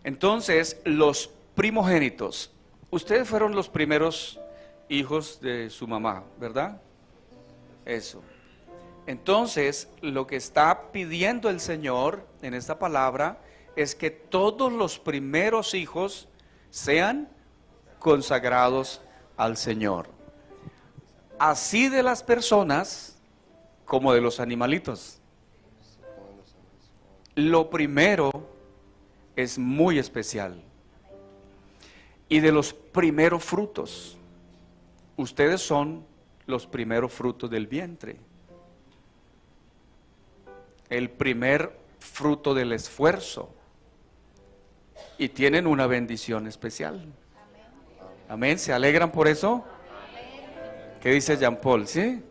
Entonces, los primogénitos, ustedes fueron los primeros hijos de su mamá, ¿verdad? Eso. Entonces, lo que está pidiendo el Señor en esta palabra es que todos los primeros hijos sean consagrados al Señor. Así de las personas como de los animalitos. Lo primero es muy especial. Y de los primeros frutos, ustedes son los primeros frutos del vientre. El primer fruto del esfuerzo. Y tienen una bendición especial. Amén. ¿Se alegran por eso? ¿Qué dice Jean Paul? ¿Sí?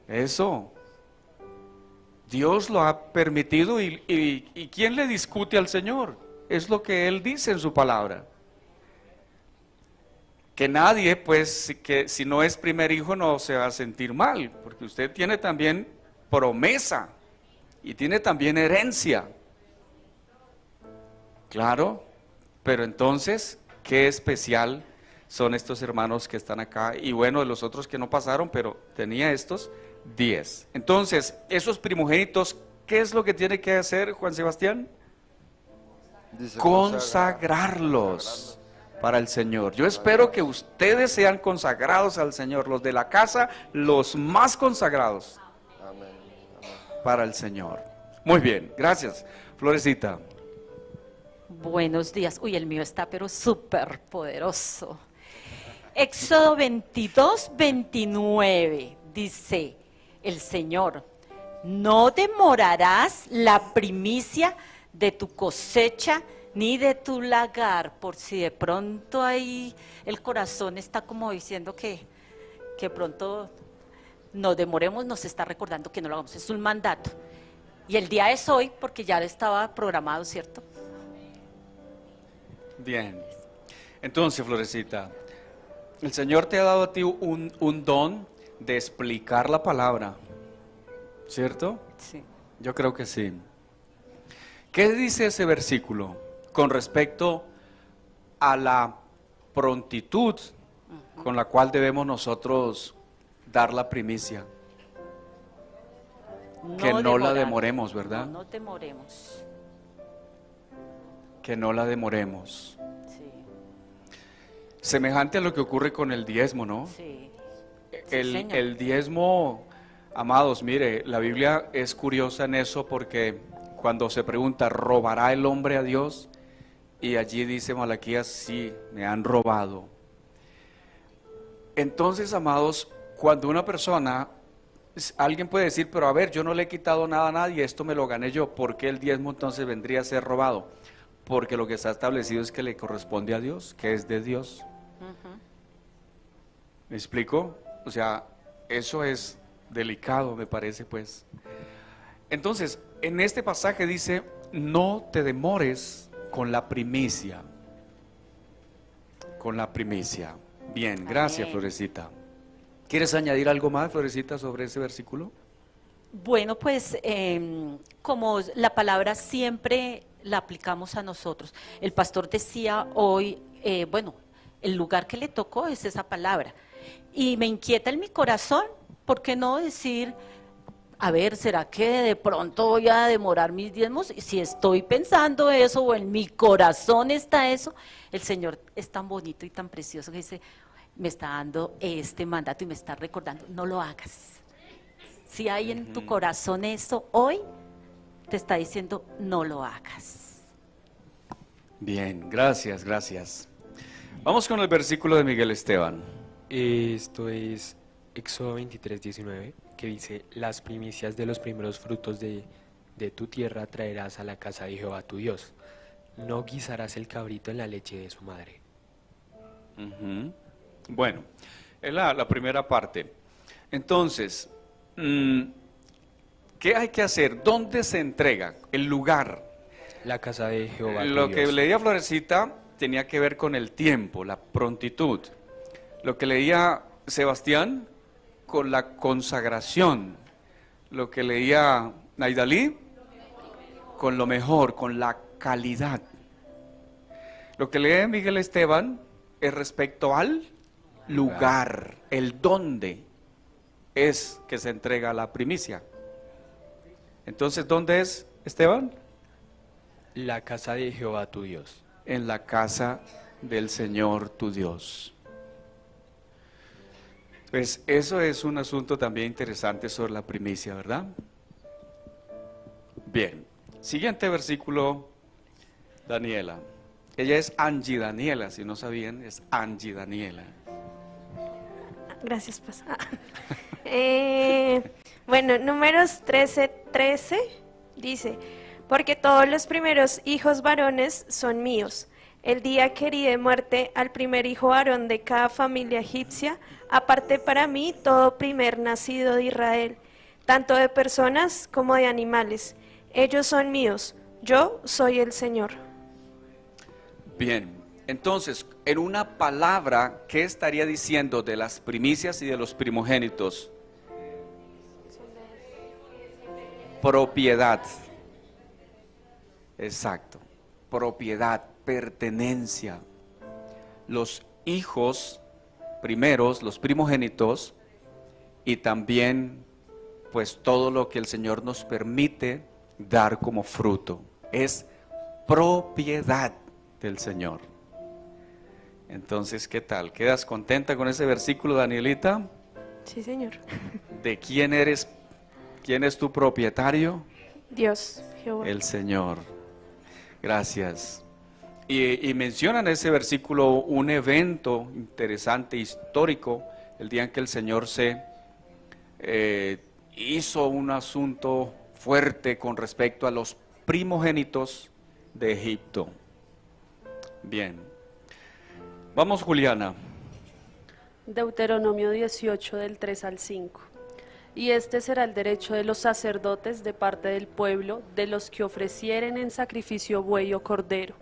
Eso. Dios lo ha permitido y ¿quién le discute al Señor? Es lo que Él dice en su palabra. Que nadie, pues, que si no es primer hijo no se va a sentir mal, porque usted tiene también promesa y tiene también herencia. Claro, pero entonces, qué especial son estos hermanos que están acá, y bueno, de los otros que no pasaron, pero tenía estos 10. Entonces, esos primogénitos, ¿qué es lo que tiene que hacer Juan Sebastián? Dice, Consagrarlos para el Señor. Yo espero que ustedes sean consagrados al Señor, los de la casa, los más consagrados Amén. para el Señor. Muy bien, gracias. Florecita. Buenos días. Uy, el mío está pero súper poderoso. Éxodo 22, 29 dice el Señor: no demorarás la primicia de tu cosecha ni de tu lagar. Por si de pronto ahí el corazón está como diciendo que pronto no demoremos, nos está recordando que no lo hagamos. Es un mandato. Y el día es hoy porque ya estaba programado, ¿cierto? Bien. Entonces, Florecita, el Señor te ha dado a ti un don de explicar la palabra, ¿cierto? Sí. Yo creo que sí. ¿Qué dice ese versículo con respecto a la prontitud con la cual debemos nosotros dar la primicia? Que no la demoremos, ¿verdad? No demoremos. Que no la demoremos. Sí. Semejante a lo que ocurre con el diezmo, ¿no? Sí. El diezmo, amados, mire, la Biblia es curiosa en eso porque cuando se pregunta, ¿robará el hombre a Dios? Y allí dice Malaquías, sí, me han robado. Entonces, amados, cuando una persona, alguien puede decir, pero a ver, yo no le he quitado nada a nadie, esto me lo gané yo, ¿por qué el diezmo entonces vendría a ser robado? Porque lo que está establecido es que le corresponde a Dios, que es de Dios. ¿Me explico? O sea, eso es delicado, me parece, pues. Entonces, en este pasaje dice, no te demores con la primicia. Con la primicia. Bien, gracias, Amén. Florecita. ¿Quieres añadir algo más, Florecita, sobre ese versículo? Bueno, pues como la palabra siempre la aplicamos a nosotros. El pastor decía hoy, bueno, el lugar que le tocó es esa palabra. Y me inquieta en mi corazón, ¿por qué no decir, a ver, ¿será que de pronto voy a demorar mis diezmos? Y si estoy pensando eso o en mi corazón está eso, el Señor es tan bonito y tan precioso que dice, me está dando este mandato y me está recordando, no lo hagas. Si hay en tu corazón eso hoy, te está diciendo, no lo hagas. Bien, gracias, gracias. Vamos con el versículo de Miguel Esteban. Esto es Éxodo 23, 19, que dice, las primicias de los primeros frutos de tu tierra traerás a la casa de Jehová tu Dios. No guisarás el cabrito en la leche de su madre. Bueno, es la primera parte. Entonces, ¿qué hay que hacer? ¿Dónde se entrega? El lugar. La casa de Jehová tu Lo Dios. que leía Florecita tenía que ver con el tiempo, la prontitud. Lo que leía Sebastián, con la consagración. Lo que leía Naidalí, con lo mejor, con la calidad. Lo que lee Miguel Esteban es respecto al lugar, el dónde es que se entrega la primicia. Entonces, ¿dónde es, Esteban? La casa de Jehová tu Dios. En la casa del Señor tu Dios. Pues eso es un asunto también interesante sobre la primicia, ¿verdad? Bien, siguiente versículo, Daniela. Ella es Angie Daniela, si no sabían, es Angie Daniela. Gracias, pastor. Bueno, Números 13:13 dice: porque todos los primeros hijos varones son míos. El día que herí de muerte al primer hijo varón de cada familia egipcia, aparté para mí todo primer nacido de Israel, tanto de personas como de animales. Ellos son míos, yo soy el Señor. Bien, entonces, en una palabra, ¿qué estaría diciendo de las primicias y de los primogénitos? Propiedad. Exacto, propiedad, pertenencia. Los hijos primeros, los primogénitos, y también pues todo lo que el Señor nos permite dar como fruto, es propiedad del Señor. Entonces, ¿qué tal? ¿Quedas contenta con ese versículo, Danielita? Sí, Señor. ¿De quién eres? ¿Quién es tu propietario? Dios, Jehová. El Señor. Gracias. Y menciona en ese versículo un evento interesante, histórico, el día en que el Señor se hizo un asunto fuerte con respecto a los primogénitos de Egipto. Bien. Vamos, Juliana. Deuteronomio 18 del 3 al 5. Y este será el derecho de los sacerdotes de parte del pueblo, de los que ofrecieren en sacrificio buey o cordero.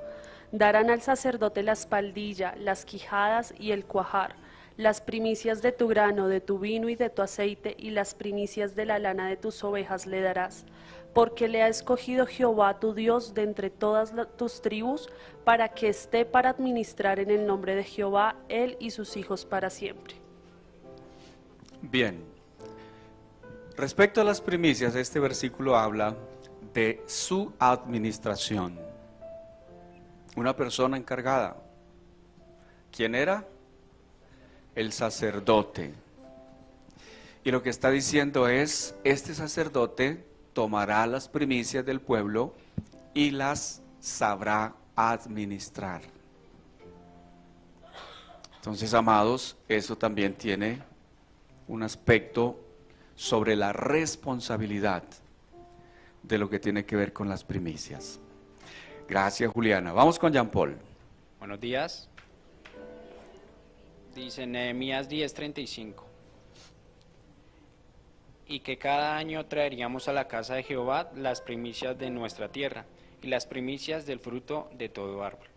Darán al sacerdote la espaldilla, las quijadas y el cuajar, las primicias de tu grano, de tu vino y de tu aceite, y las primicias de la lana de tus ovejas le darás. Porque le ha escogido Jehová tu Dios de entre todas tus tribus, para que esté para administrar en el nombre de Jehová, él y sus hijos para siempre. Bien. Respecto a las primicias, este versículo habla de su administración. Una persona encargada. ¿Quién era? El sacerdote. Y lo que está diciendo es, este sacerdote tomará las primicias del pueblo y las sabrá administrar. Entonces, amados, eso también tiene un aspecto sobre la responsabilidad de lo que tiene que ver con las primicias. Gracias, Juliana. Vamos con Jean Paul. Buenos días. Dice Nehemías 10:35. Y que cada año traeríamos a la casa de Jehová las primicias de nuestra tierra y las primicias del fruto de todo árbol.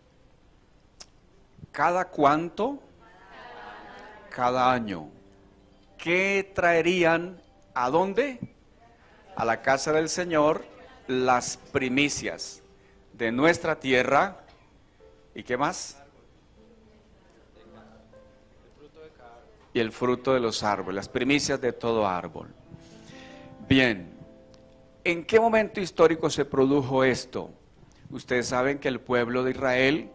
¿Cada cuánto? Cada año. ¿Qué traerían? ¿A dónde? A la casa del Señor, las primicias de nuestra tierra. ¿Y qué más? Y el fruto de los árboles, las primicias de todo árbol. Bien, ¿en qué momento histórico se produjo esto? Ustedes saben que el pueblo de Israel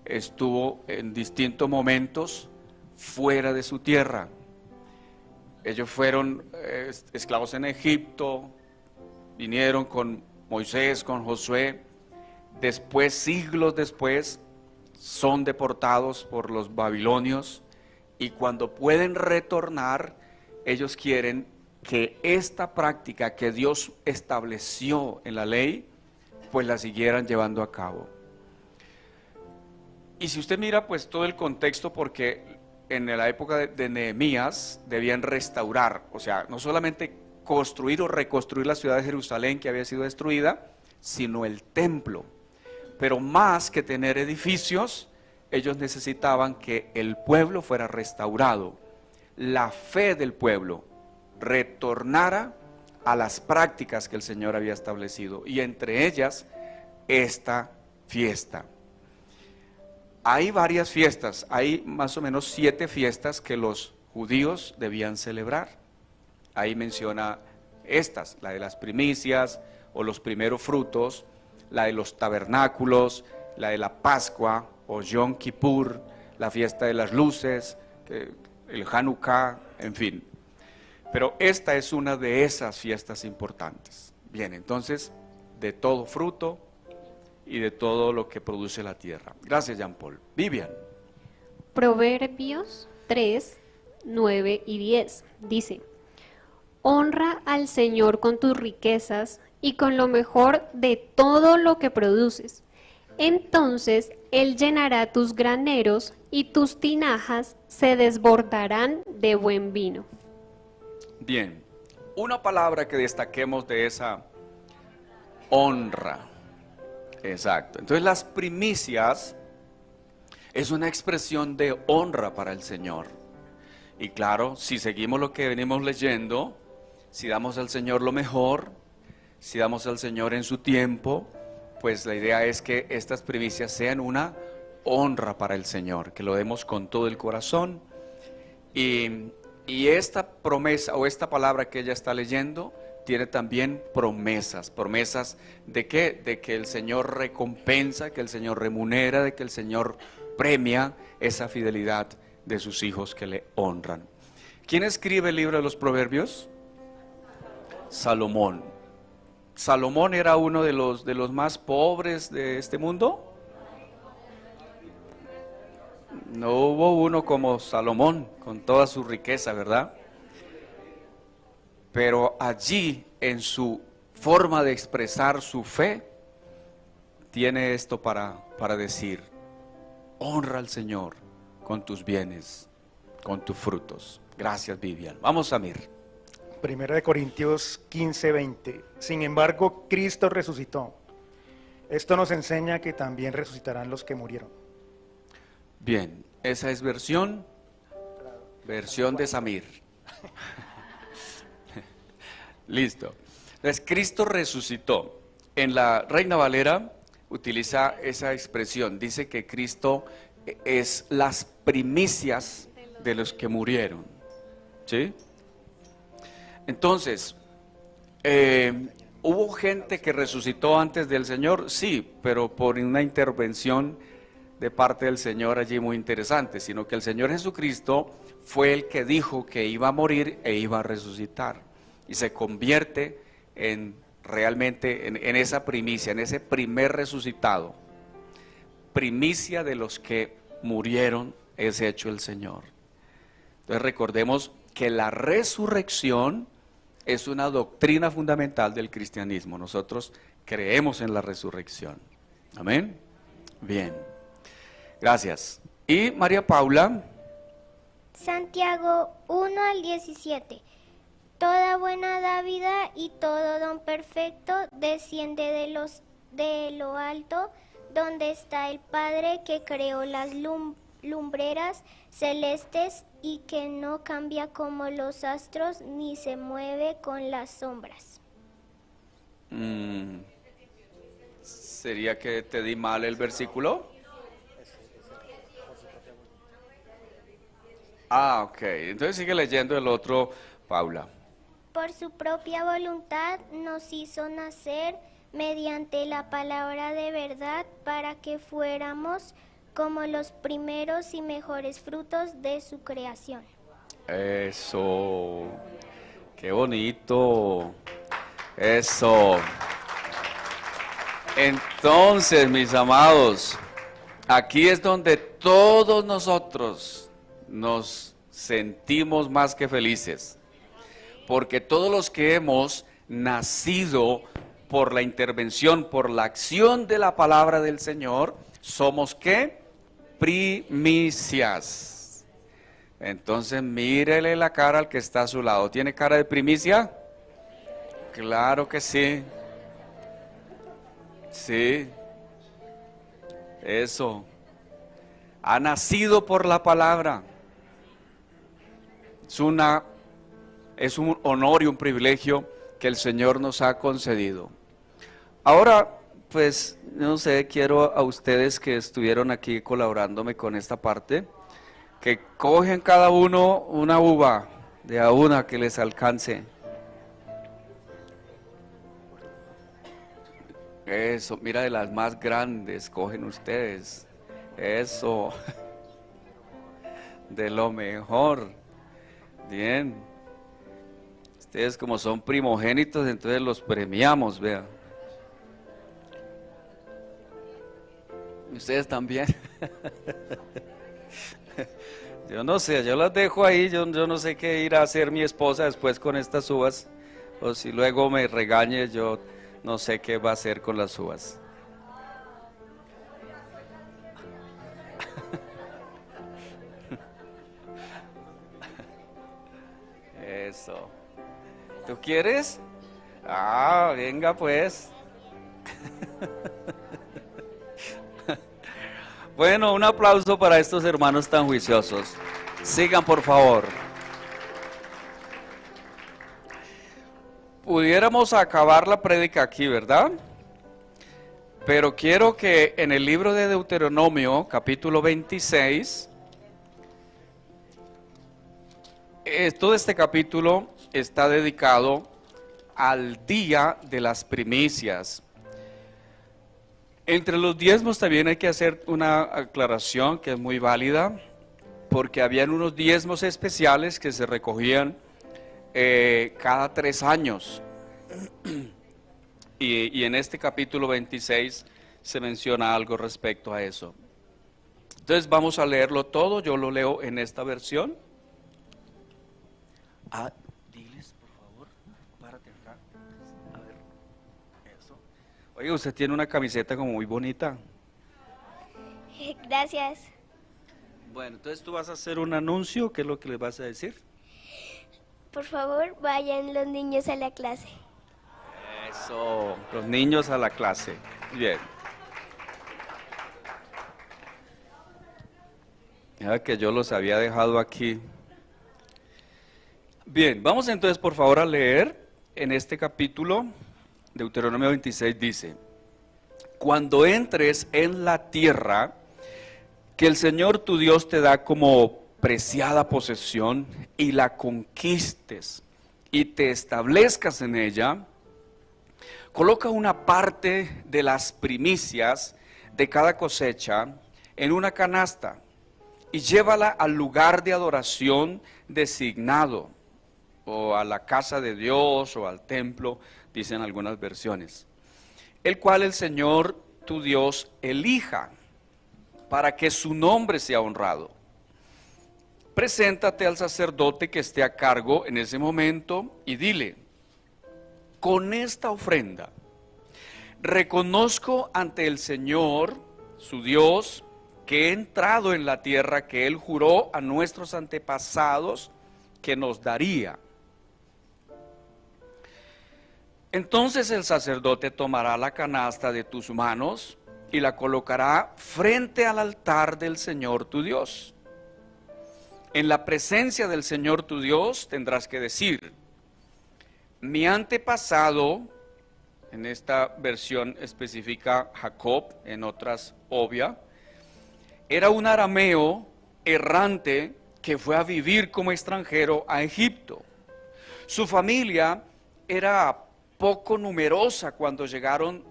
estuvo en distintos momentos fuera de su tierra. Ellos fueron esclavos en Egipto, vinieron con Moisés, con Josué. Después, siglos después, son deportados por los babilonios. Y cuando pueden retornar, ellos quieren que esta práctica que Dios estableció en la ley, pues la siguieran llevando a cabo. Y si usted mira pues todo el contexto, porque en la época de Nehemías debían restaurar, o sea, no solamente construir o reconstruir la ciudad de Jerusalén que había sido destruida, sino el templo. Pero más que tener edificios, ellos necesitaban que el pueblo fuera restaurado, la fe del pueblo retornara a las prácticas que el Señor había establecido, y entre ellas esta fiesta. Hay varias fiestas, hay más o menos 7 fiestas que los judíos debían celebrar. Ahí menciona estas, la de las primicias o los primeros frutos, la de los tabernáculos, la de la Pascua o Yom Kippur, la fiesta de las luces, el Hanukkah, en fin. Pero esta es una de esas fiestas importantes. Bien, entonces, de todo fruto y de todo lo que produce la tierra. Gracias, Jean Paul. Vivian. Proverbios 3, 9 y 10 dice: honra al Señor con tus riquezas y con lo mejor de todo lo que produces. Entonces Él llenará tus graneros y tus tinajas se desbordarán de buen vino. Bien, una palabra que destaquemos de esa honra. Exacto. Entonces las primicias es una expresión de honra para el Señor. Y claro, si seguimos lo que venimos leyendo, si damos al Señor lo mejor, si damos al Señor en su tiempo, pues la idea es que estas primicias sean una honra para el Señor, que lo demos con todo el corazón. Y esta promesa o esta palabra que ella está leyendo tiene también promesas. ¿Promesas de qué? De que el Señor recompensa, que el Señor remunera, de que el Señor premia esa fidelidad de sus hijos que le honran. ¿Quién escribe el libro de los Proverbios? Salomón. ¿Salomón era uno de los más pobres de este mundo? No hubo uno como Salomón, con toda su riqueza, ¿verdad? Pero allí, en su forma de expresar su fe, tiene esto para decir: honra al Señor con tus bienes, con tus frutos. Gracias, Vivian. Vamos a Mir. Primera de Corintios 15, 20. Sin embargo, Cristo resucitó. Esto nos enseña que también resucitarán los que murieron. Bien, esa es versión de Samir. Listo. Entonces, Cristo resucitó. En la Reina Valera utiliza esa expresión. Dice que Cristo es las primicias de los que murieron. ¿Sí? Entonces, ¿hubo gente que resucitó antes del Señor? Sí, pero por una intervención de parte del Señor allí muy interesante, sino que el Señor Jesucristo fue el que dijo que iba a morir e iba a resucitar, y se convierte realmente en esa primicia, en ese primer resucitado. Primicia de los que murieron es hecho el Señor. Entonces recordemos que la resurrección es una doctrina fundamental del cristianismo. Nosotros creemos en la resurrección. Amén. Bien. Gracias. Y María Paula. Santiago 1 al 17. Toda buena dádiva y todo don perfecto desciende de lo alto, donde está el Padre que creó las lumbreras celestes y que no cambia como los astros ni se mueve con las sombras. ¿Sería que te di mal el versículo? Ok. Entonces sigue leyendo el otro, Paula. Por su propia voluntad nos hizo nacer mediante la palabra de verdad para que fuéramos como los primeros y mejores frutos de su creación. Eso. Qué bonito. Eso. Entonces, mis amados, aquí es donde todos nosotros nos sentimos más que felices. Porque todos los que hemos nacido por la intervención, por la acción de la palabra del Señor, somos ¿qué? Primicias. Entonces mírele la cara al que está a su lado. ¿Tiene cara de primicia? Claro que sí. Sí. Eso. Ha nacido por la palabra. Es un honor y un privilegio que el Señor nos ha concedido. Ahora, pues, no sé, quiero a ustedes que estuvieron aquí colaborándome con esta parte, que cogen cada uno una uva, de a una que les alcance. Eso, mira, de las más grandes cogen ustedes. Eso. De lo mejor. Bien. Ustedes como son primogénitos, entonces los premiamos, vean. Ustedes también. Yo no sé, yo las dejo ahí, yo no sé qué ir a hacer mi esposa después con estas uvas. O si luego me regañe, yo no sé qué va a hacer con las uvas. Eso. ¿Tú quieres? Ah, venga pues. Bueno, un aplauso para estos hermanos tan juiciosos. Sigan, por favor. Pudiéramos acabar la prédica aquí, ¿verdad? Pero quiero que en el libro de Deuteronomio, capítulo 26, todo este capítulo está dedicado al día de las primicias. Entre los diezmos también hay que hacer una aclaración que es muy válida, porque habían unos diezmos especiales que se recogían cada 3 años. Y en este capítulo 26 se menciona algo respecto a eso. Entonces vamos a leerlo todo, yo lo leo en esta versión. Diles, por favor, párate acá. A ver, eso. Oye, usted tiene una camiseta como muy bonita. Gracias. Bueno, entonces tú vas a hacer un anuncio, ¿qué es lo que les vas a decir? Por favor, vayan los niños a la clase. Eso, los niños a la clase. Bien. Ya que yo los había dejado aquí. Bien, vamos entonces por favor a leer en este capítulo. Deuteronomio 26 dice: cuando entres en la tierra que el Señor tu Dios te da como preciada posesión y la conquistes y te establezcas en ella, coloca una parte de las primicias de cada cosecha en una canasta y llévala al lugar de adoración designado, o a la casa de Dios, o al templo, dicen algunas versiones, el cual el Señor tu Dios elija, para que su nombre sea honrado. Preséntate al sacerdote que esté a cargo en ese momento y dile: con esta ofrenda reconozco ante el Señor, su Dios, que he entrado en la tierra que Él juró a nuestros antepasados que nos daría. Entonces el sacerdote tomará la canasta de tus manos y la colocará frente al altar del Señor tu Dios. En la presencia del Señor tu Dios tendrás que decir: mi antepasado, en esta versión especifica Jacob, en otras obvia, era un arameo errante que fue a vivir como extranjero a Egipto. Su familia era poco numerosa cuando llegaron,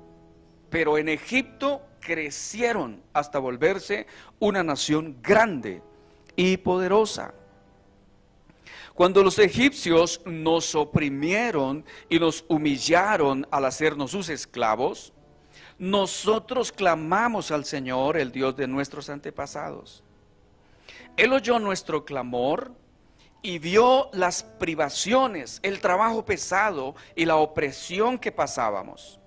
pero en Egipto crecieron hasta volverse una nación grande y poderosa. Cuando los egipcios nos oprimieron y nos humillaron al hacernos sus esclavos, nosotros clamamos al Señor, el Dios de nuestros antepasados. Él oyó nuestro clamor y vio las privaciones, el trabajo pesado y la opresión que pasábamos.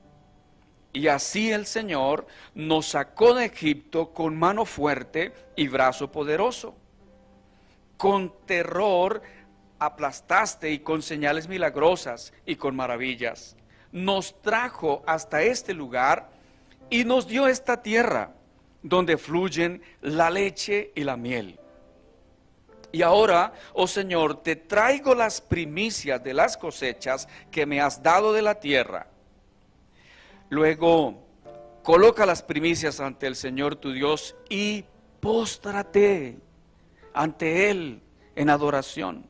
Y así el Señor nos sacó de Egipto con mano fuerte y brazo poderoso. Con terror aplastaste y con señales milagrosas y con maravillas. Nos trajo hasta este lugar y nos dio esta tierra donde fluyen la leche y la miel. Y ahora, oh Señor, te traigo las primicias de las cosechas que me has dado de la tierra. Luego coloca las primicias ante el Señor tu Dios y póstrate ante Él en adoración.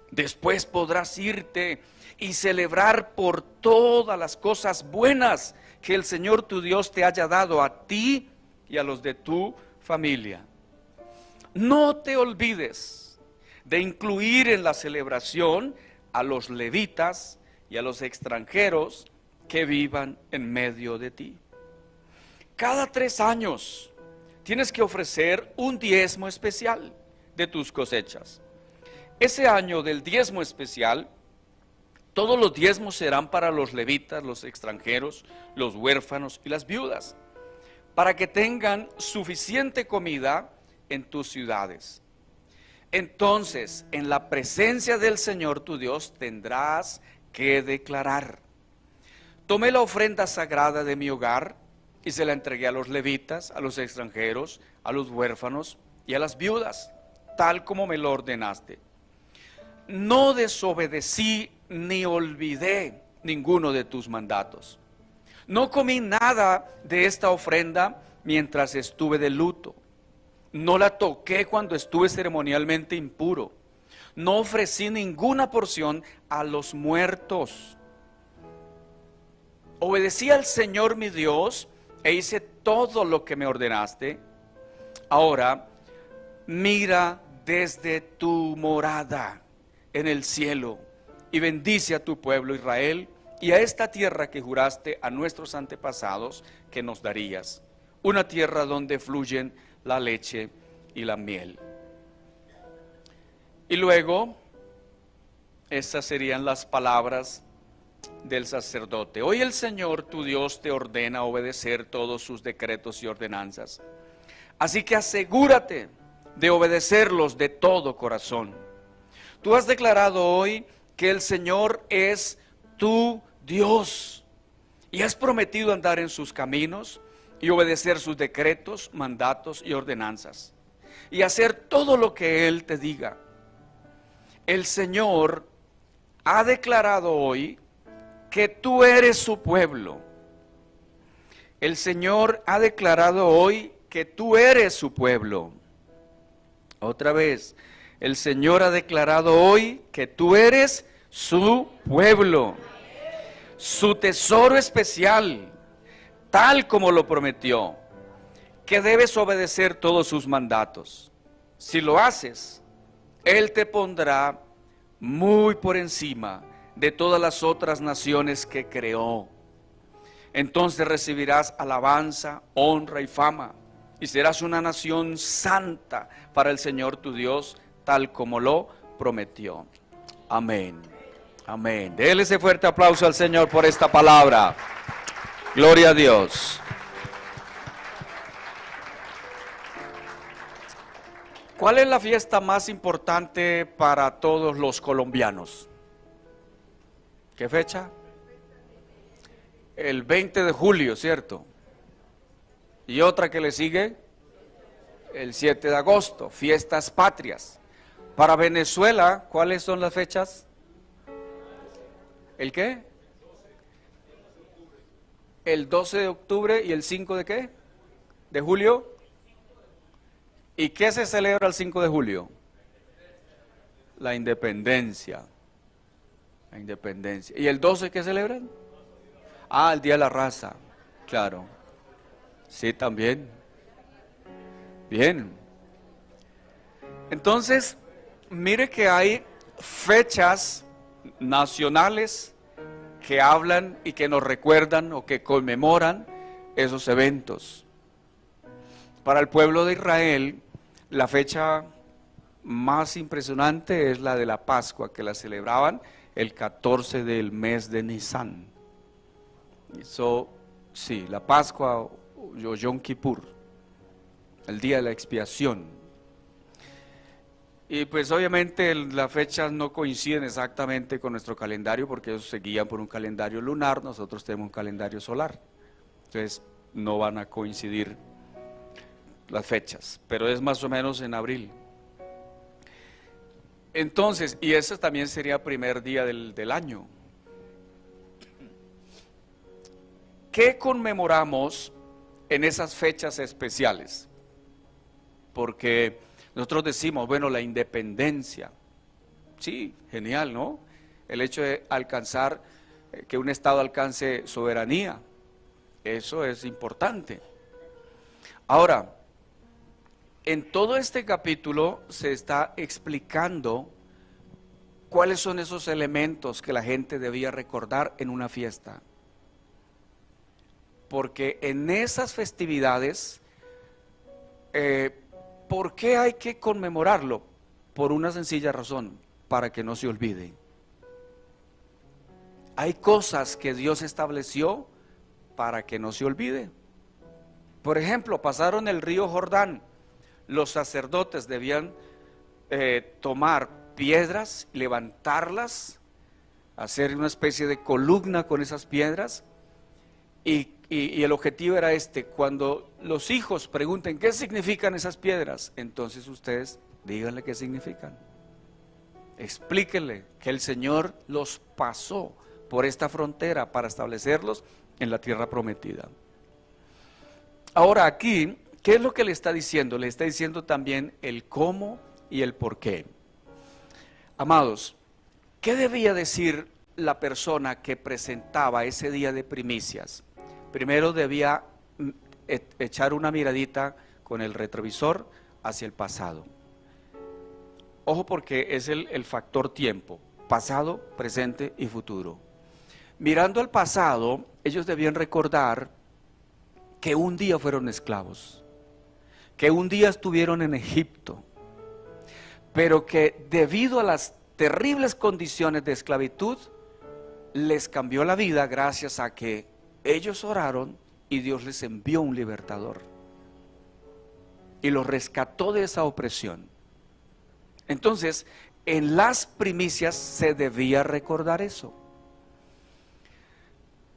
Después podrás irte y celebrar por todas las cosas buenas que el Señor tu Dios te haya dado a ti y a los de tu familia. No te olvides de incluir en la celebración a los levitas y a los extranjeros que vivan en medio de ti. Cada 3 años tienes que ofrecer un diezmo especial de tus cosechas. Ese año del diezmo especial, todos los diezmos serán para los levitas, los extranjeros, los huérfanos y las viudas, para que tengan suficiente comida en tus ciudades. Entonces, en la presencia del Señor tu Dios tendrás que declarar: tomé la ofrenda sagrada de mi hogar y se la entregué a los levitas, a los extranjeros, a los huérfanos y a las viudas, tal como me lo ordenaste. No desobedecí ni olvidé ninguno de tus mandatos. No comí nada de esta ofrenda mientras estuve de luto. No la toqué cuando estuve ceremonialmente impuro. No ofrecí ninguna porción a los muertos. Obedecí al Señor mi Dios e hice todo lo que me ordenaste. Ahora, mira desde tu morada en el cielo y bendice a tu pueblo Israel y a esta tierra que juraste a nuestros antepasados que nos darías, una tierra donde fluyen la leche y la miel. Y luego, estas serían las palabras del sacerdote. Hoy el Señor tu Dios te ordena obedecer todos sus decretos y ordenanzas. Así que asegúrate de obedecerlos de todo corazón. Tú has declarado hoy que el Señor es tu Dios y has prometido andar en sus caminos y obedecer sus decretos, mandatos y ordenanzas y hacer todo lo que Él te diga. El Señor ha declarado hoy que tú eres su pueblo. El Señor ha declarado hoy que tú eres su pueblo. Otra vez, el Señor ha declarado hoy que tú eres su pueblo, su tesoro especial, tal como lo prometió, que debes obedecer todos sus mandatos. Si lo haces, Él te pondrá muy por encima de todas las otras naciones que creó. Entonces recibirás alabanza, honra y fama, y serás una nación santa para el Señor tu Dios, tal como lo prometió. Amén. Amén. Dele ese fuerte aplauso al Señor por esta palabra. Gloria a Dios. ¿Cuál es la fiesta más importante para todos los colombianos? ¿Qué fecha? El 20 de julio, ¿cierto? ¿Y otra que le sigue? El 7 de agosto, fiestas patrias. Para Venezuela, ¿cuáles son las fechas? ¿El qué? El 12 de octubre y el 5 de qué? ¿De julio? ¿Y qué se celebra el 5 de julio? La independencia. La independencia. ¿Y el 12 qué celebran? Ah, el Día de la Raza. Claro. Sí, también. Bien. Entonces, mire que hay fechas nacionales que hablan y que nos recuerdan o que conmemoran esos eventos. Para el pueblo de Israel, la fecha más impresionante es la de la Pascua, que la celebraban el 14 del mes de Nisan. Eso, sí, la Pascua o Yom Kippur, el día de la expiación. Y pues obviamente las fechas no coinciden exactamente con nuestro calendario, porque ellos se guían por un calendario lunar, nosotros tenemos un calendario solar. Entonces no van a coincidir las fechas, pero es más o menos en abril. Entonces, y ese también sería primer día del año. ¿qué conmemoramos en esas fechas especiales? Porque nosotros decimos, bueno, la independencia. Sí, genial, ¿no? El hecho de alcanzar, que un Estado alcance soberanía, eso es importante. Ahora, en todo este capítulo se está explicando cuáles son esos elementos que la gente debía recordar en una fiesta. Porque en esas festividades, ¿por qué hay que conmemorarlo? Por una sencilla razón, para que no se olvide. Hay cosas que Dios estableció para que no se olvide. Por ejemplo, pasaron el río Jordán. Los sacerdotes debían tomar piedras, levantarlas, hacer una especie de columna con esas piedras, y el objetivo era este: cuando los hijos pregunten qué significan esas piedras, entonces ustedes díganle qué significan. Explíquenle que el Señor los pasó por esta frontera para establecerlos en la tierra prometida. Ahora aquí, ¿qué es lo que le está diciendo? Le está diciendo también el cómo y el por qué. Amados, ¿qué debía decir la persona que presentaba ese día de primicias? Primero debía echar una miradita con el retrovisor hacia el pasado. Ojo, porque es el factor tiempo: pasado, presente y futuro. Mirando al pasado, ellos debían recordar que un día fueron esclavos, que un día estuvieron en Egipto, pero que debido a las terribles condiciones de esclavitud, les cambió la vida gracias a que ellos oraron y Dios les envió un libertador y los rescató de esa opresión. Entonces, en las primicias se debía recordar eso.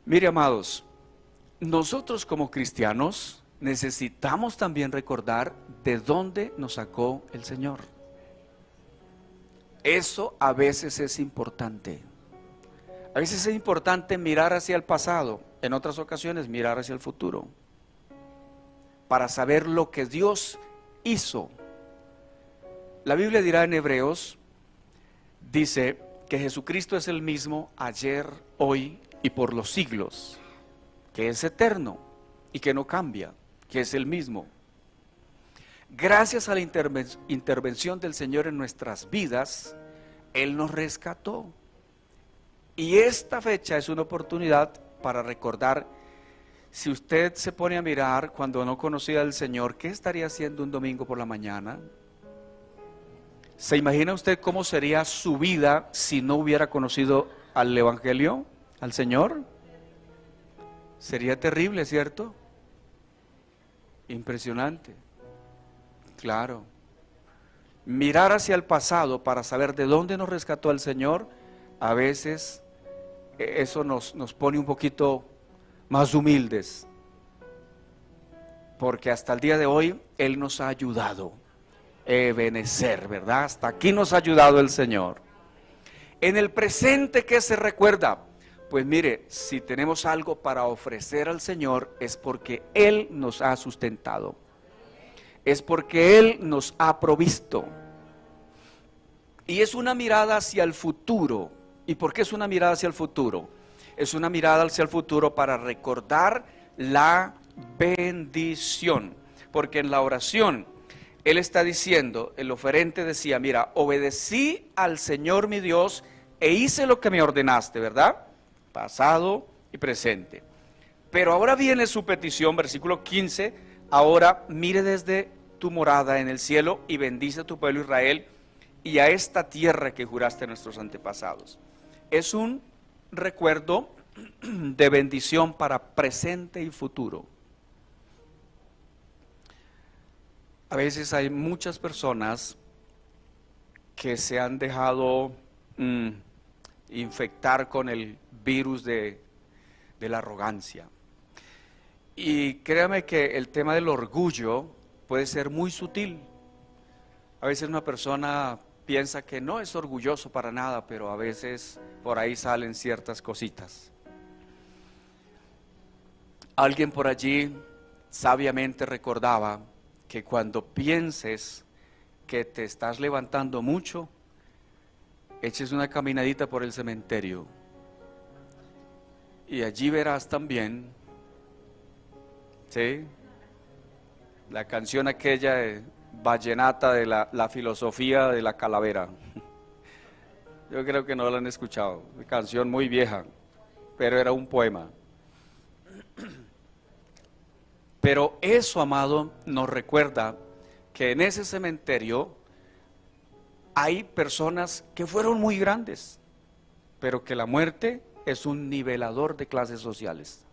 Mire, amados, nosotros como cristianos necesitamos también recordar de dónde nos sacó el Señor. Eso a veces es importante. A veces es importante mirar hacia el pasado, en otras ocasiones mirar hacia el futuro, para saber lo que Dios hizo. La Biblia dirá en Hebreos, dice que Jesucristo es el mismo ayer, hoy y por los siglos, que es eterno y que no cambia, que es el mismo. Gracias a la intervención del Señor en nuestras vidas, Él nos rescató. Y esta fecha es una oportunidad para recordar. Si usted se pone a mirar cuando no conocía al Señor, ¿qué estaría haciendo un domingo por la mañana? ¿Se imagina usted cómo sería su vida si no hubiera conocido al Evangelio, al Señor? Sería terrible, ¿cierto? Impresionante. Claro. Mirar hacia el pasado para saber de dónde nos rescató el Señor, a veces eso nos pone un poquito más humildes, porque hasta el día de hoy Él nos ha ayudado. Ebenecer, ¿verdad? Hasta aquí nos ha ayudado el Señor. En el presente, ¿qué se recuerda? Pues mire, si tenemos algo para ofrecer al Señor, es porque Él nos ha sustentado, es porque Él nos ha provisto. Y es una mirada hacia el futuro. ¿Y por qué es una mirada hacia el futuro? Es una mirada hacia el futuro para recordar la bendición. Porque en la oración, Él está diciendo, el oferente decía, mira, obedecí al Señor mi Dios e hice lo que me ordenaste, ¿verdad? Pasado y presente. Pero ahora viene su petición, versículo 15, ahora mire desde tu morada en el cielo y bendice a tu pueblo Israel y a esta tierra que juraste a nuestros antepasados. Es un recuerdo de bendición para presente y futuro. A veces hay muchas personas que se han dejado infectar con el virus de la arrogancia. Y créame que el tema del orgullo puede ser muy sutil. A veces una persona piensa que no es orgulloso para nada, pero a veces por ahí salen ciertas cositas. Alguien por allí sabiamente recordaba que cuando pienses que te estás levantando mucho, eches una caminadita por el cementerio y allí verás también, ¿sí?, la canción aquella de vallenata de la filosofía de la calavera. Yo creo que no la han escuchado, una canción muy vieja, pero era un poema. Pero eso, amado, nos recuerda que en ese cementerio hay personas que fueron muy grandes, pero que la muerte es un nivelador de clases sociales.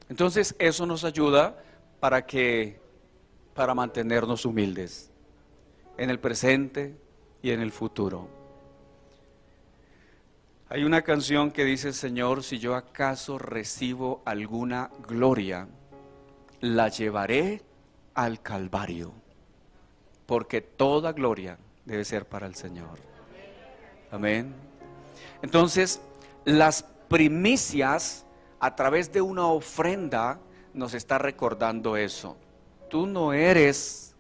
Entonces eso nos ayuda para mantenernos humildes en el presente y en el futuro. Hay una canción que dice: Señor, si yo acaso recibo alguna gloria, la llevaré al Calvario, porque toda gloria debe ser para el Señor. Amén. Entonces, las primicias a través de una ofrenda nos está recordando eso. Tú no eres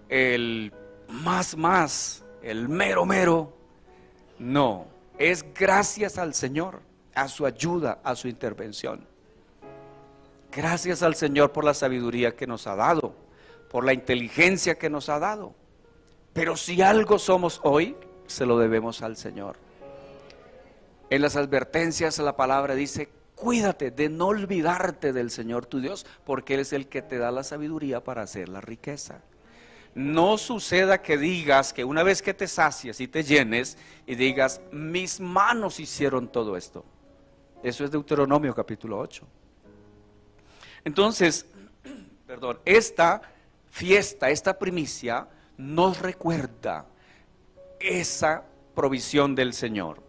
el más, el mero, no. Es gracias al Señor, a su ayuda, a su intervención. Gracias al Señor por la sabiduría que nos ha dado, por la inteligencia que nos ha dado. Pero si algo somos hoy, se lo debemos al Señor. En las advertencias la palabra dice: cuídate de no olvidarte del Señor tu Dios, porque Él es el que te da la sabiduría para hacer la riqueza. No suceda que digas, que una vez que te sacies y te llenes, y digas: mis manos hicieron todo esto. Eso es Deuteronomio capítulo 8. Entonces, esta fiesta, esta primicia nos recuerda esa provisión del Señor.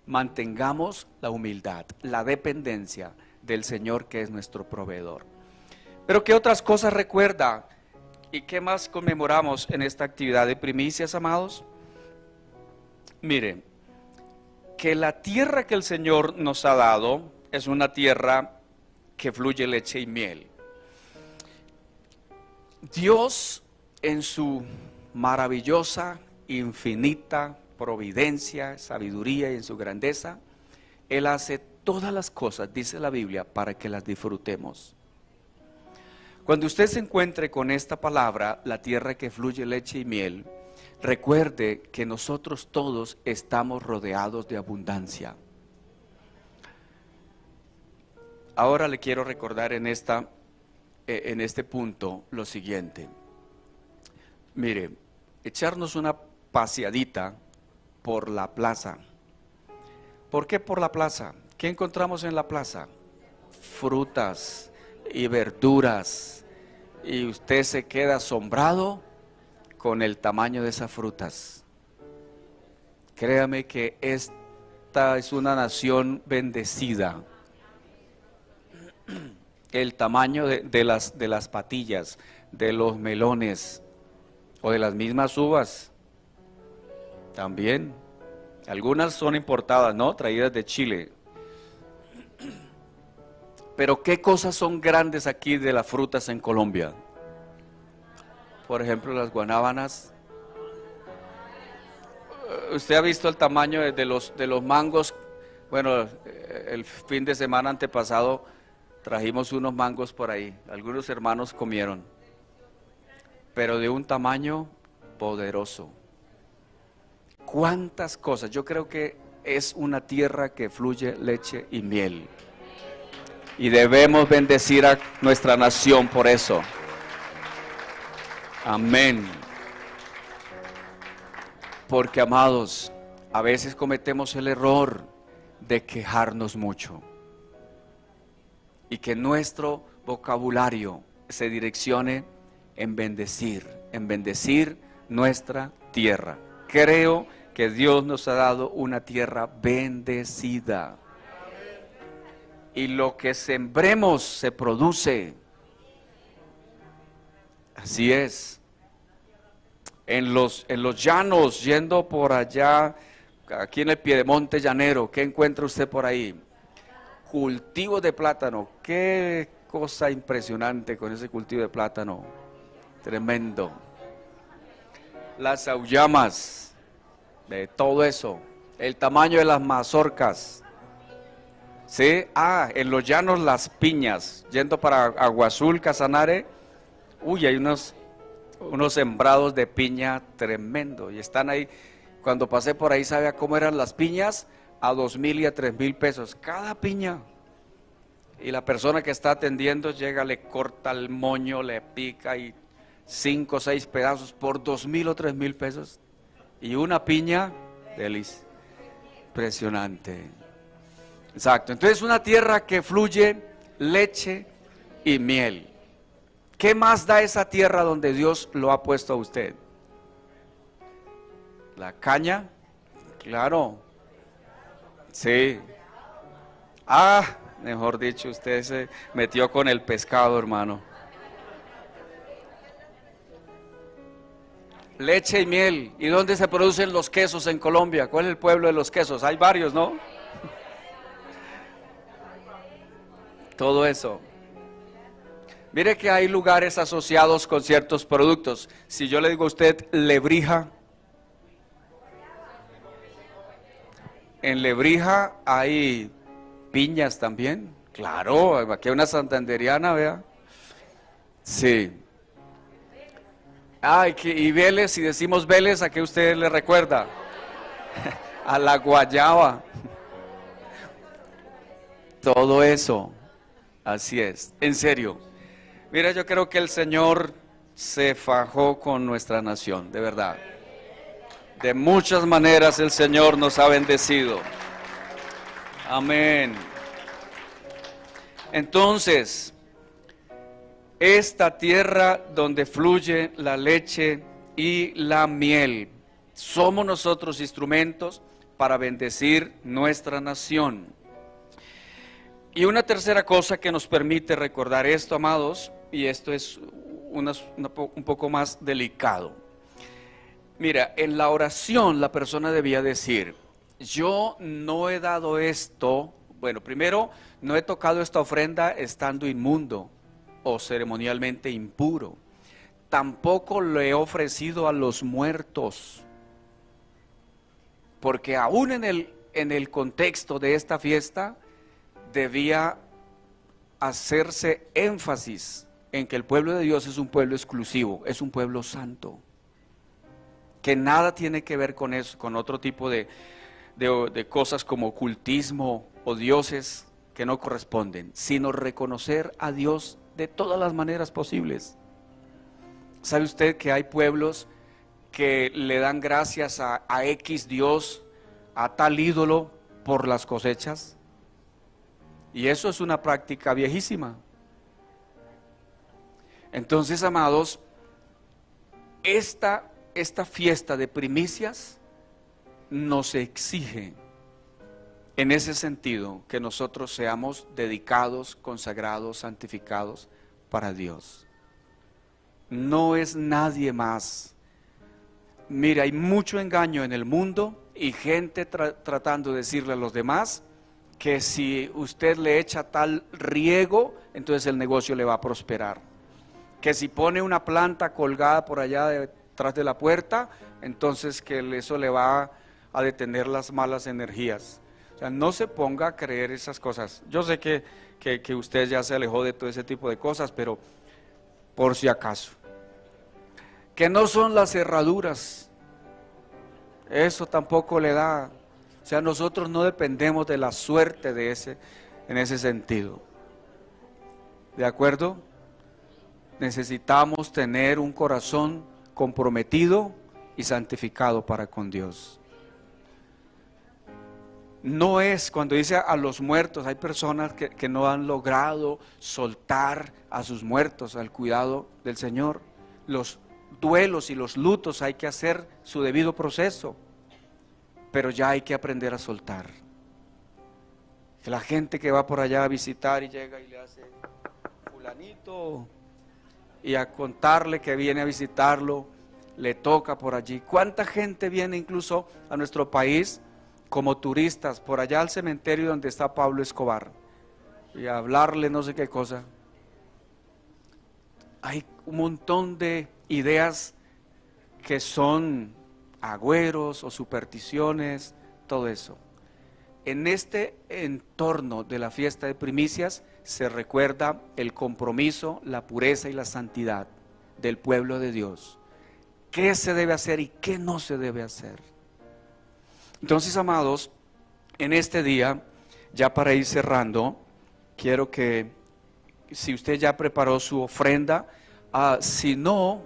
Mantengamos la humildad, la dependencia del Señor, que es nuestro proveedor. Pero ¿qué otras cosas recuerda? ¿Y qué más conmemoramos en esta actividad de primicias, amados? Miren, que la tierra que el Señor nos ha dado es una tierra que fluye leche y miel. Dios, en su maravillosa, infinita providencia, sabiduría y en su grandeza, Él hace todas las cosas, dice la Biblia, para que las disfrutemos. Cuando usted se encuentre con esta palabra, la tierra que fluye leche y miel, recuerde que nosotros todos estamos rodeados de abundancia. Ahora le quiero recordar en este punto lo siguiente. Mire, echarnos una paseadita por la plaza. ¿Por qué por la plaza? ¿Qué encontramos en la plaza? Frutas y verduras, y usted se queda asombrado con el tamaño de esas frutas. Créame que esta es una nación bendecida. El tamaño de las patillas, de los melones o de las mismas uvas también. Algunas son importadas, ¿no? Traídas de Chile. Pero ¿qué cosas son grandes aquí de las frutas en Colombia? Por ejemplo, las guanábanas. ¿Usted ha visto el tamaño de los mangos? Bueno, el fin de semana antepasado trajimos unos mangos por ahí. Algunos hermanos comieron. Pero de un tamaño poderoso. ¿Cuántas cosas? Yo creo que es una tierra que fluye leche y miel. Y debemos bendecir a nuestra nación por eso. Amén. Porque, amados, a veces cometemos el error de quejarnos mucho. Y que nuestro vocabulario se direccione en bendecir nuestra tierra. Creo que Dios nos ha dado una tierra bendecida. Y lo que sembremos se produce. Así es. En los llanos, yendo por allá aquí en el Piedemonte llanero, ¿qué encuentra usted por ahí? Cultivos de plátano, qué cosa impresionante con ese cultivo de plátano, tremendo. Las auyamas, de todo eso, el tamaño de las mazorcas, ¿sí? En los llanos las piñas, yendo para Agua Azul, Casanare, uy, hay unos sembrados de piña tremendo, y están ahí. Cuando pasé por ahí, ¿sabía cómo eran las piñas? A 2.000 y a 3.000 pesos cada piña. Y la persona que está atendiendo llega, le corta el moño, le pica y 5 o 6 pedazos por 2.000 o 3.000 pesos. Y una piña, delis, impresionante. Exacto, entonces una tierra que fluye leche y miel. ¿Qué más da esa tierra donde Dios lo ha puesto a usted? La caña, claro, sí. Mejor dicho, usted se metió con el pescado, hermano. Leche y miel. ¿Y dónde se producen los quesos en Colombia? ¿Cuál es el pueblo de los quesos? Hay varios, ¿no? Todo eso. Mire que hay lugares asociados con ciertos productos. Si yo le digo a usted Lebrija, en Lebrija hay piñas también. Claro, aquí hay una santanderiana, vea. Sí. Y Vélez, si decimos Vélez, ¿a qué usted le recuerda? A la guayaba. Todo eso, así es, en serio. Mira, yo creo que el Señor se fajó con nuestra nación, de verdad. De muchas maneras el Señor nos ha bendecido. Amén. Entonces, esta tierra donde fluye la leche y la miel, somos nosotros instrumentos para bendecir nuestra nación. Y una tercera cosa que nos permite recordar esto, amados, y esto es un poco más delicado. Mira, en la oración la persona debía decir: yo no he dado esto, bueno, primero, no he tocado esta ofrenda estando inmundo o ceremonialmente impuro. Tampoco lo he ofrecido a los muertos. Porque aún en el contexto de esta fiesta debía hacerse énfasis en que el pueblo de Dios es un pueblo exclusivo, es un pueblo santo, que nada tiene que ver con eso, con otro tipo de cosas como ocultismo o dioses que no corresponden, sino reconocer a Dios de todas las maneras posibles. ¿Sabe usted que hay pueblos que le dan gracias a X Dios, a tal ídolo por las cosechas? Y eso es una práctica viejísima. Entonces, amados, esta fiesta de primicias nos exige, en ese sentido, que nosotros seamos dedicados, consagrados, santificados para Dios. No es nadie más. Mira, hay mucho engaño en el mundo y gente tratando de decirle a los demás que si usted le echa tal riego, entonces el negocio le va a prosperar. Que si pone una planta colgada por allá detrás de la puerta, entonces que eso le va a detener las malas energías. O sea, no se ponga a creer esas cosas. Yo sé que usted ya se alejó de todo ese tipo de cosas, pero por si acaso. Que no son las cerraduras, eso tampoco le da. O sea, nosotros no dependemos de la suerte en ese sentido. ¿De acuerdo? Necesitamos tener un corazón comprometido y santificado para con Dios. No es, cuando dice a los muertos, hay personas que no han logrado soltar a sus muertos al cuidado del Señor. Los duelos y los lutos hay que hacer su debido proceso, pero ya hay que aprender a soltar. Que la gente que va por allá a visitar y llega y le hace fulanito, y a contarle que viene a visitarlo, le toca por allí. ¿Cuánta gente viene incluso a nuestro país como turistas por allá al cementerio donde está Pablo Escobar y a hablarle no sé qué cosa. Hay un montón de ideas que son agüeros o supersticiones, todo eso. En este entorno de la fiesta de primicias se recuerda el compromiso, la pureza y la santidad del pueblo de Dios. ¿Qué se debe hacer y qué no se debe hacer? Entonces, amados, en este día, ya para ir cerrando, quiero que, si usted ya preparó su ofrenda, si no,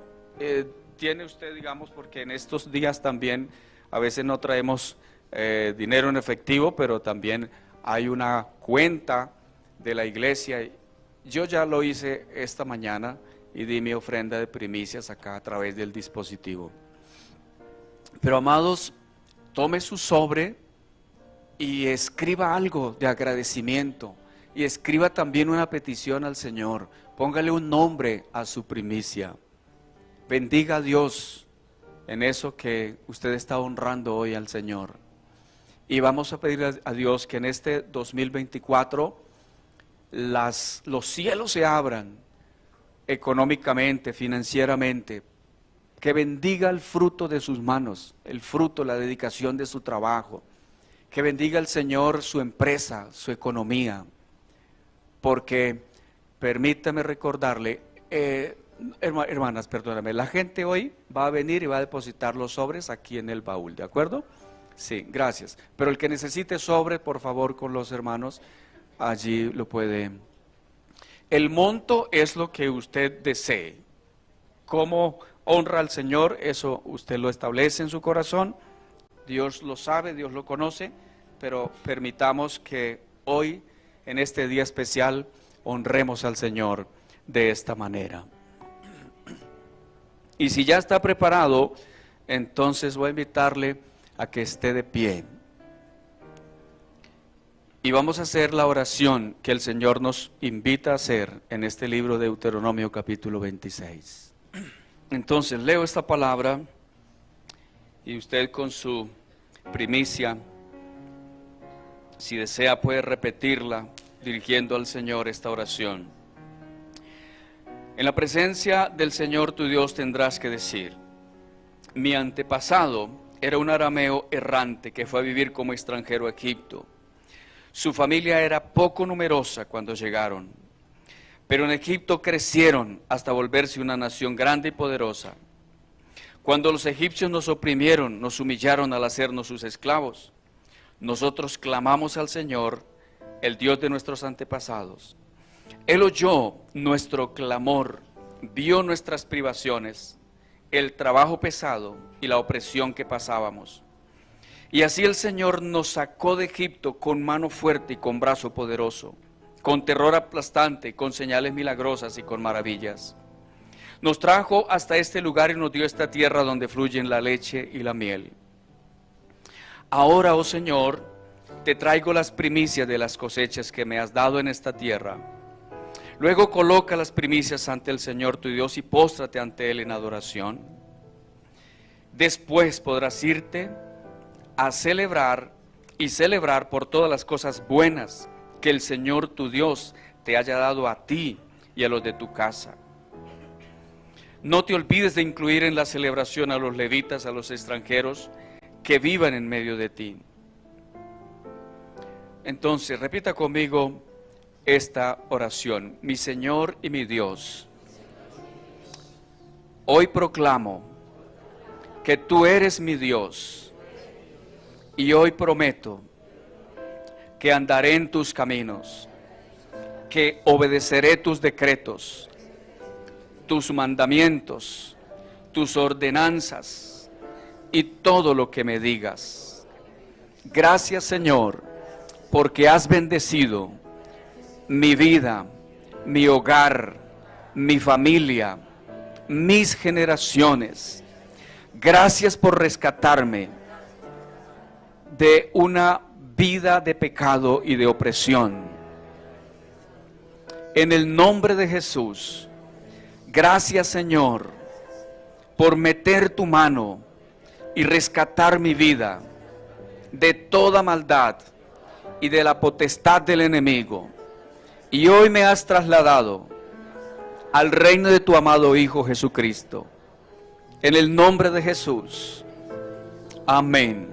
tiene usted, digamos, porque en estos días también a veces no traemos dinero en efectivo, pero también hay una cuenta de la iglesia. Yo ya lo hice esta mañana y di mi ofrenda de primicias acá a través del dispositivo. Pero, amados, tome su sobre y escriba algo de agradecimiento y escriba también una petición al Señor. Póngale un nombre a su primicia. Bendiga a Dios en eso que usted está honrando hoy al Señor. Y vamos a pedir a Dios que en este 2024 los cielos se abran económicamente, financieramente, que bendiga el fruto de sus manos, el fruto, la dedicación de su trabajo, que bendiga el Señor su empresa, su economía, porque permítame recordarle, hermanas, perdóname, la gente hoy va a venir y va a depositar los sobres aquí en el baúl, ¿de acuerdo? Sí, gracias. Pero el que necesite sobre, por favor, con los hermanos, allí lo puede. El monto es lo que usted desee. ¿Cómo honra al Señor? Eso usted lo establece en su corazón. Dios lo sabe, Dios lo conoce, pero permitamos que hoy, en este día especial, honremos al Señor de esta manera. Y si ya está preparado, entonces voy a invitarle a que esté de pie. Y vamos a hacer la oración que el Señor nos invita a hacer en este libro de Deuteronomio capítulo 26. Entonces leo esta palabra y usted con su primicia, si desea, puede repetirla dirigiendo al Señor esta oración. En la presencia del Señor tu Dios tendrás que decir: mi antepasado era un arameo errante que fue a vivir como extranjero a Egipto. Su familia era poco numerosa cuando llegaron, pero en Egipto crecieron hasta volverse una nación grande y poderosa. Cuando los egipcios nos oprimieron, nos humillaron al hacernos sus esclavos, nosotros clamamos al Señor, el Dios de nuestros antepasados. Él oyó nuestro clamor, vio nuestras privaciones, el trabajo pesado y la opresión que pasábamos. Y así el Señor nos sacó de Egipto con mano fuerte y con brazo poderoso, con terror aplastante, con señales milagrosas y con maravillas. Nos trajo hasta este lugar y nos dio esta tierra donde fluyen la leche y la miel. Ahora, oh Señor, te traigo las primicias de las cosechas que me has dado en esta tierra. Luego coloca las primicias ante el Señor tu Dios y póstrate ante Él en adoración. Después podrás irte a celebrar y celebrar por todas las cosas buenas que el Señor tu Dios te haya dado a ti y a los de tu casa. No te olvides de incluir en la celebración a los levitas, a los extranjeros que vivan en medio de ti. Entonces, repita conmigo esta oración. Mi Señor y mi Dios, hoy proclamo que tú eres mi Dios y hoy prometo que andaré en tus caminos, que obedeceré tus decretos, tus mandamientos, tus ordenanzas y todo lo que me digas. Gracias, Señor, porque has bendecido mi vida, mi hogar, mi familia, mis generaciones. Gracias por rescatarme de una vida de pecado y de opresión. En el nombre de Jesús, gracias, Señor, por meter tu mano y rescatar mi vida. de toda maldad y de la potestad del enemigo. Y hoy me has trasladado al reino de tu amado Hijo Jesucristo. En el nombre de Jesús. Amén.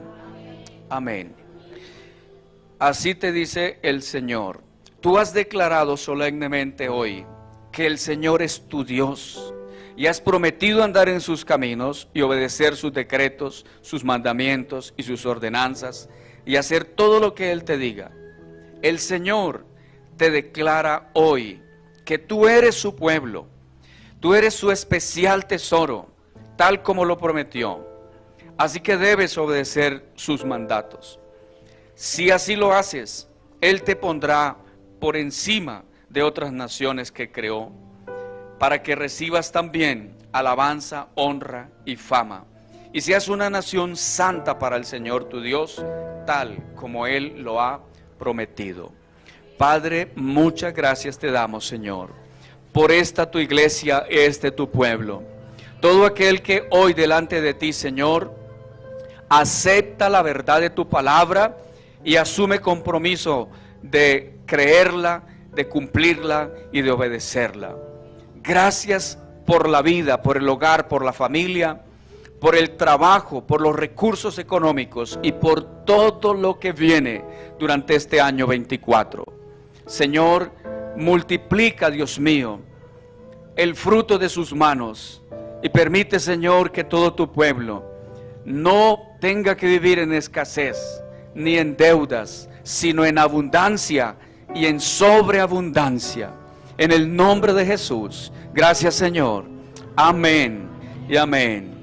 Amén. Así te dice el Señor. Tú has declarado solemnemente hoy que el Señor es tu Dios y has prometido andar en sus caminos y obedecer sus decretos, sus mandamientos y sus ordenanzas y hacer todo lo que Él te diga. El Señor te declara hoy que tú eres su pueblo, tú eres su especial tesoro, tal como lo prometió. Así que debes obedecer sus mandatos. Si así lo haces, Él te pondrá por encima de otras naciones que creó, para que recibas también alabanza, honra y fama, y seas una nación santa para el Señor tu Dios, tal como Él lo ha prometido. Padre, muchas gracias te damos, Señor, por esta tu iglesia, este tu pueblo. Todo aquel que hoy delante de ti, Señor, acepta la verdad de tu palabra y asume compromiso de creerla, de cumplirla y de obedecerla. Gracias por la vida, por el hogar, por la familia, por el trabajo, por los recursos económicos y por todo lo que viene durante este año 24. Señor, multiplica, Dios mío, el fruto de sus manos y permite, Señor, que todo tu pueblo no tenga que vivir en escasez ni en deudas, sino en abundancia y en sobreabundancia. En el nombre de Jesús. Gracias, Señor. Amén y amén.